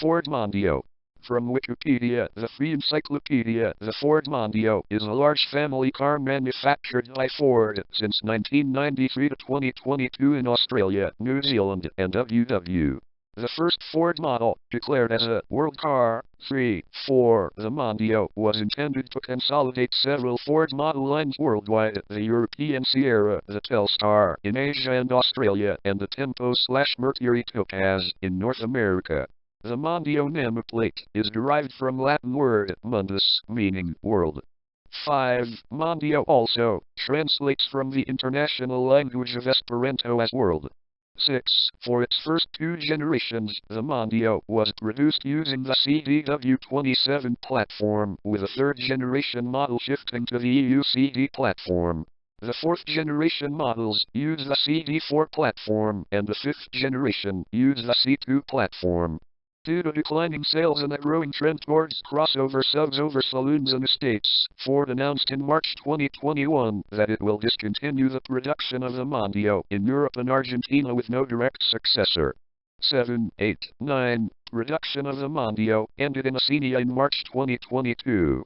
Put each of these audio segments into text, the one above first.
Ford Mondeo. From Wikipedia, the free encyclopedia, the Ford Mondeo is a large family car manufactured by Ford since 1993 to 2022 in Australia, New Zealand, and WW. The first Ford model, declared as a world car, for the Mondeo, was intended to consolidate several Ford model lines worldwide: the European Sierra, the Telstar in Asia and Australia, and the Tempo/Mercury Topaz in North America. The Mondeo nameplate is derived from Latin word mundus, meaning world. 5. Mondeo also translates from the international language of Esperanto as world. 6. For its first two generations, the Mondeo was produced using the CDW27 platform, with a third generation model shifting to the EU CD platform. The fourth generation models use the CD4 platform, and the fifth generation use the C2 platform. Due to declining sales and a growing trend towards crossover subs over saloons and estates, Ford announced in March 2021 that it will discontinue the production of the Mondeo in Europe and Argentina with no direct successor. 7, 8, 9. Production of the Mondeo ended in Oceania in March 2022.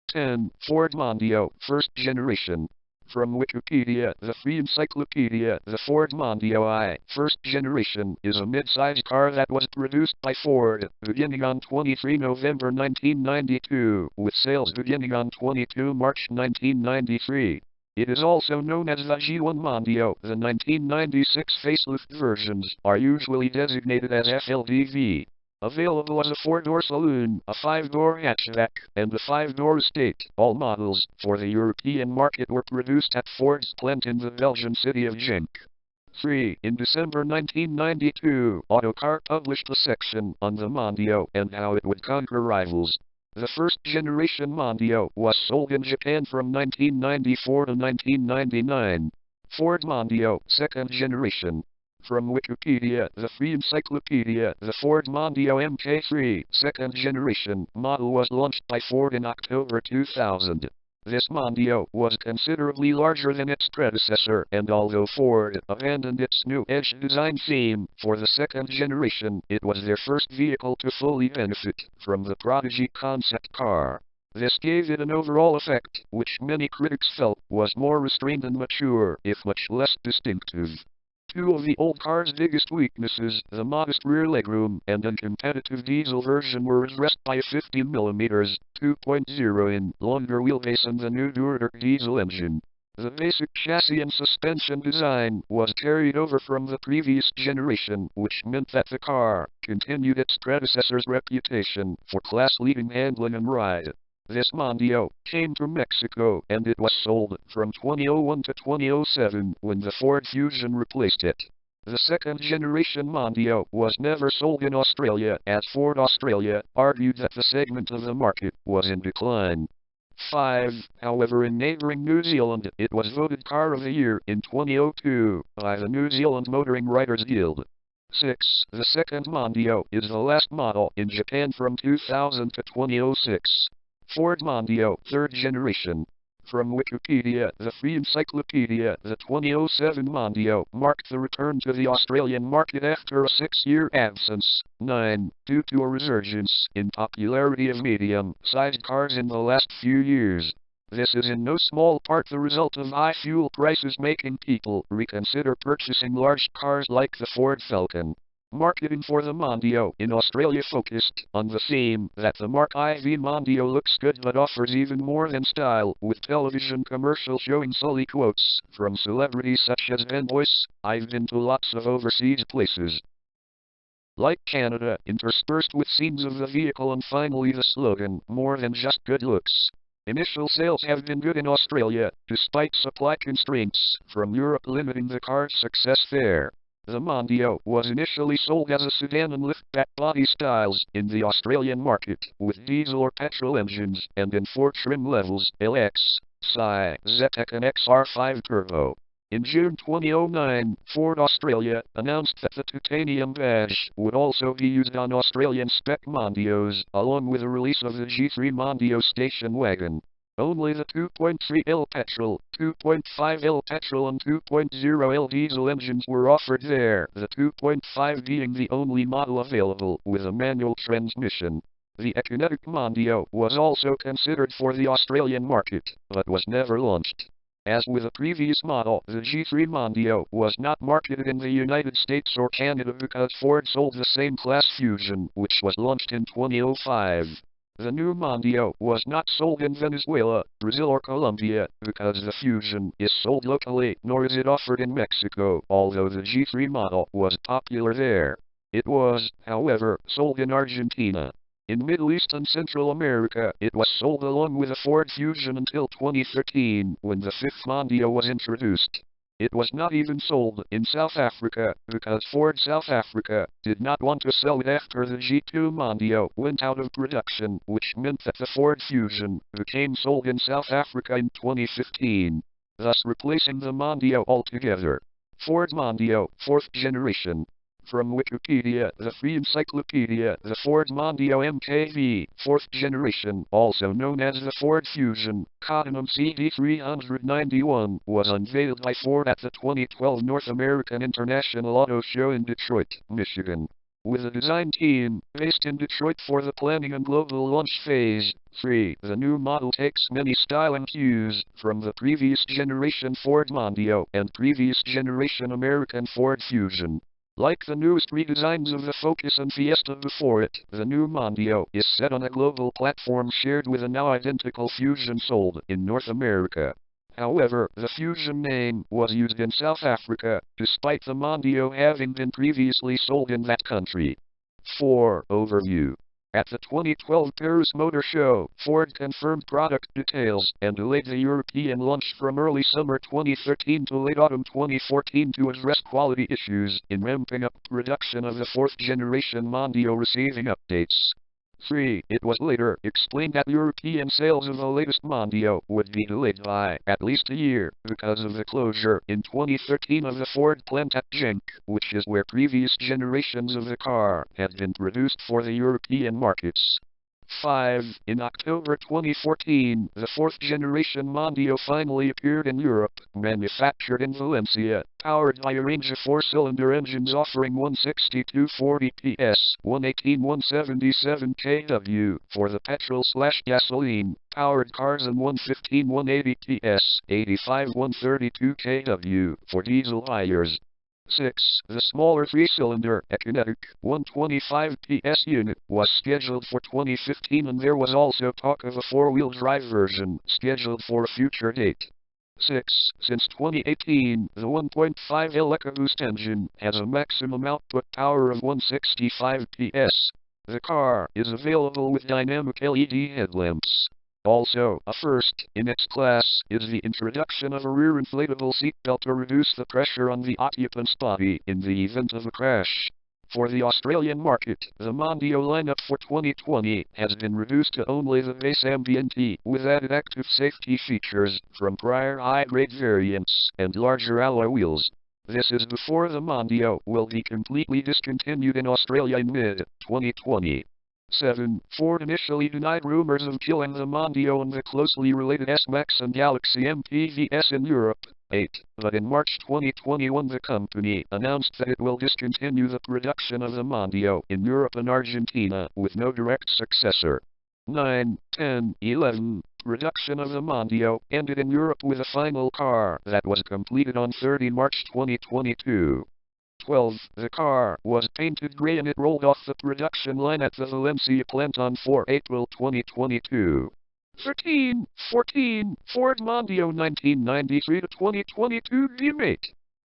10. Ford Mondeo, first generation. From Wikipedia, the free encyclopedia, the Ford Mondeo I, first generation, is a mid-sized car that was produced by Ford, beginning on 23 November 1992, with sales beginning on 22 March 1993. It is also known as the G1 Mondeo. The 1996 facelift versions are usually designated as FLDV. Available as a 4-door saloon, a 5-door hatchback, and a 5-door estate. All models for the European market were produced at Ford's plant in the Belgian city of Genk. 3. In December 1992, Autocar published a section on the Mondeo and how it would conquer rivals. The first generation Mondeo was sold in Japan from 1994 to 1999. Ford Mondeo, second generation. From Wikipedia, the free encyclopedia, the Ford Mondeo Mk3 second generation model was launched by Ford in October 2000. This Mondeo was considerably larger than its predecessor, and although Ford abandoned its new edge design theme for the second generation, it was their first vehicle to fully benefit from the Prodigy concept car. This gave it an overall effect, which many critics felt was more restrained and mature, if much less distinctive. Two of the old car's biggest weaknesses, the modest rear legroom and uncompetitive diesel version, were addressed by a 15mm 2.0 in longer wheelbase and the new Durotor diesel engine. The basic chassis and suspension design was carried over from the previous generation, which meant that the car continued its predecessor's reputation for class-leading handling and ride. This Mondeo came from Mexico, and it was sold from 2001 to 2007 when the Ford Fusion replaced it. The second generation Mondeo was never sold in Australia, as Ford Australia argued that the segment of the market was in decline. 5. However, in neighbouring New Zealand, it was voted Car of the Year in 2002 by the New Zealand Motoring Writers Guild. 6. The second Mondeo is the last model in Japan from 2000 to 2006. Ford Mondeo, third generation. From Wikipedia, the free encyclopedia, the 2007 Mondeo marked the return to the Australian market after a 6-year absence. 9. Due to a resurgence in popularity of medium-sized cars in the last few years. This is in no small part the result of high fuel prices making people reconsider purchasing large cars like the Ford Falcon. Marketing for the Mondeo in Australia focused on the theme that the Mark IV Mondeo looks good but offers even more than style, with television commercials showing silly quotes from celebrities such as Ben Boyce, "I've been to lots of overseas places," like Canada, interspersed with scenes of the vehicle, and finally the slogan, "More than just good looks." Initial sales have been good in Australia, despite supply constraints from Europe limiting the car's success there. The Mondeo was initially sold as a sedan and liftback body styles in the Australian market, with diesel or petrol engines, and in 4 trim levels: LX, Sci, ZTEC and XR5 Turbo. In June 2009, Ford Australia announced that the titanium badge would also be used on Australian spec Mondeos, along with the release of the G3 Mondeo station wagon. Only the 2.3L petrol, 2.5L petrol and 2.0L diesel engines were offered there, the 2.5 being the only model available with a manual transmission. The Econetic Mondeo was also considered for the Australian market, but was never launched. As with a previous model, the G3 Mondeo was not marketed in the United States or Canada because Ford sold the same class Fusion, which was launched in 2005. The new Mondeo was not sold in Venezuela, Brazil or Colombia, because the Fusion is sold locally, nor is it offered in Mexico, although the G3 model was popular there. It was, however, sold in Argentina. In Middle East and Central America, it was sold along with the Ford Fusion until 2013, when the fifth Mondeo was introduced. It was not even sold in South Africa, because Ford South Africa did not want to sell it after the G2 Mondeo went out of production, which meant that the Ford Fusion became sold in South Africa in 2015, thus replacing the Mondeo altogether. Ford Mondeo, 4th generation. From Wikipedia, the free encyclopedia, the Ford Mondeo MKV, 4th generation, also known as the Ford Fusion, Codename CD391, was unveiled by Ford at the 2012 North American International Auto Show in Detroit, Michigan. With a design team based in Detroit for the planning and global launch phase 3, the new model takes many styling cues from the previous generation Ford Mondeo and previous generation American Ford Fusion. Like the newest redesigns of the Focus and Fiesta before it, the new Mondeo is set on a global platform shared with a now identical Fusion sold in North America. However, the Fusion name was used in South Africa, despite the Mondeo having been previously sold in that country. 4. Overview. At the 2012 Paris Motor Show, Ford confirmed product details and delayed the European launch from early summer 2013 to late autumn 2014 to address quality issues in ramping up production of the 4th generation Mondeo receiving updates. 3. It was later explained that European sales of the latest Mondeo would be delayed by at least a year because of the closure in 2013 of the Ford plant at Genk, which is where previous generations of the car had been produced for the European markets. 5. In October 2014, the 4th generation Mondeo finally appeared in Europe, manufactured in Valencia, powered by a range of 4-cylinder engines offering 160-240 PS, 118-177 kW for the petrol/gasoline powered cars and 115-180 PS, 85-132 kW for diesel buyers. 6. The smaller 3-cylinder Econetic 125 PS unit was scheduled for 2015 and there was also talk of a 4-wheel drive version scheduled for a future date. 6. Since 2018, the 1.5L EcoBoost engine has a maximum output power of 165 PS. The car is available with dynamic LED headlamps. Also, a first in its class is the introduction of a rear inflatable seatbelt to reduce the pressure on the occupant's body in the event of a crash. For the Australian market, the Mondeo lineup for 2020 has been reduced to only the base Ambiente with added active safety features from prior high-grade variants and larger alloy wheels. This is before the Mondeo will be completely discontinued in Australia in mid-2020. 7. Ford initially denied rumors of killing the Mondeo and the closely related S-Max and Galaxy MPVs in Europe. 8. But in March 2021 the company announced that it will discontinue the production of the Mondeo in Europe and Argentina with no direct successor. 9, 10, 11. Production of the Mondeo ended in Europe with a final car that was completed on 30 March 2022. 12. The car was painted gray and it rolled off the production line at the Valencia plant on 4 April 2022. 13. 14. Ford Mondeo 1993 to 2022 remake.